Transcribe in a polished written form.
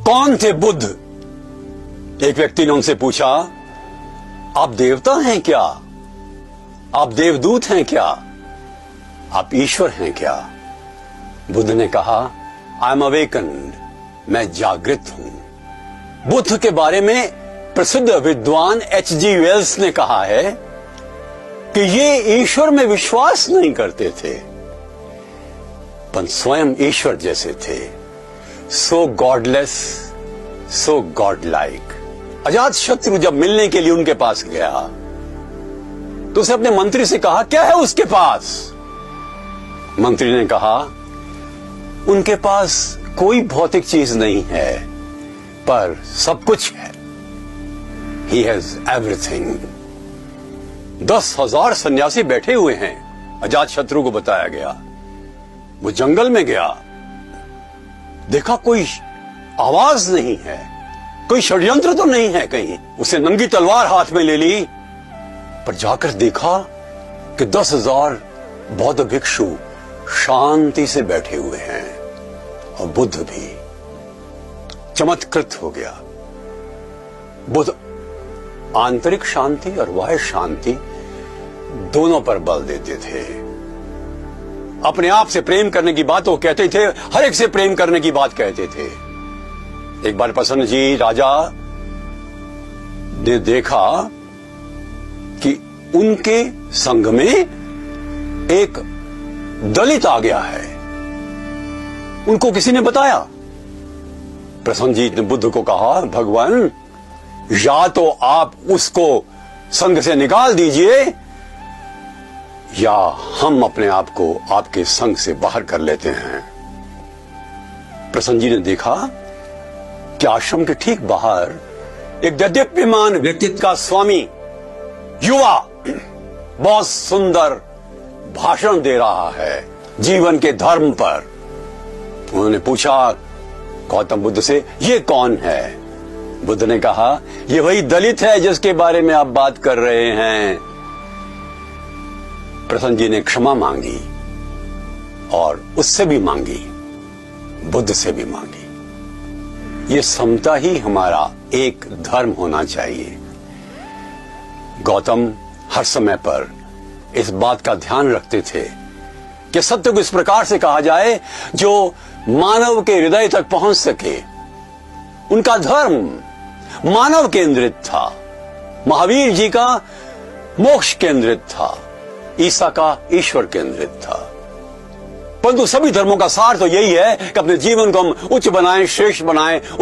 कौन थे बुद्ध? एक व्यक्ति ने उनसे पूछा, आप देवता हैं क्या? आप देवदूत हैं क्या? आप ईश्वर हैं क्या? बुद्ध ने कहा, आई एम अवेकन्ड, मैं जागृत हूं। बुद्ध के बारे में प्रसिद्ध विद्वान H.G. वेल्स ने कहा है कि ये ईश्वर में विश्वास नहीं करते थे, पर स्वयं ईश्वर जैसे थे। सो गॉडलेस, सो गॉड लाइक। अजात शत्रु जब मिलने के लिए उनके पास गया तो उसे अपने मंत्री से कहा, क्या है उसके पास? मंत्री ने कहा, उनके पास कोई भौतिक चीज नहीं है, पर सब कुछ है। He has everything। 10,000 सन्यासी बैठे हुए हैं, अजात शत्रु को बताया गया। वो जंगल में गया, देखा कोई आवाज नहीं है, कोई षड्यंत्र तो नहीं है कहीं। उसे नंगी तलवार हाथ में ले ली, पर जाकर देखा कि 10,000 बौद्ध भिक्षु शांति से बैठे हुए हैं और बुद्ध भी। चमत्कृत हो गया। बुद्ध आंतरिक शांति और बाह्य शांति दोनों पर बल देते थे। अपने आप से प्रेम करने की बात वो कहते थे, हर एक से प्रेम करने की बात कहते थे। एक बार प्रसन्न जी राजा ने देखा कि उनके संग में एक दलित आ गया है। उनको किसी ने बताया। प्रसन्न जी ने बुद्ध को कहा, भगवान, या तो आप उसको संग से निकाल दीजिए या हम अपने आप को आपके संग से बाहर कर लेते हैं। प्रसन्न जी ने देखा कि आश्रम के ठीक बाहर एक दैदीप्यमान व्यक्तित्व का स्वामी युवा बहुत सुंदर भाषण दे रहा है जीवन के धर्म पर। उन्होंने पूछा गौतम बुद्ध से, ये कौन है? बुद्ध ने कहा, ये वही दलित है जिसके बारे में आप बात कर रहे हैं। प्रसन्न जी ने क्षमा मांगी और उससे भी मांगी, बुद्ध से भी मांगी। ये समता ही हमारा एक धर्म होना चाहिए। गौतम हर समय पर इस बात का ध्यान रखते थे कि सत्य को इस प्रकार से कहा जाए जो मानव के हृदय तक पहुंच सके। उनका धर्म मानव केंद्रित था, महावीर जी का मोक्ष केंद्रित था, ईसा का ईश्वर केंद्रित था। परंतु सभी धर्मों का सार तो यही है कि अपने जीवन को हम उच्च बनाएं, श्रेष्ठ बनाएं,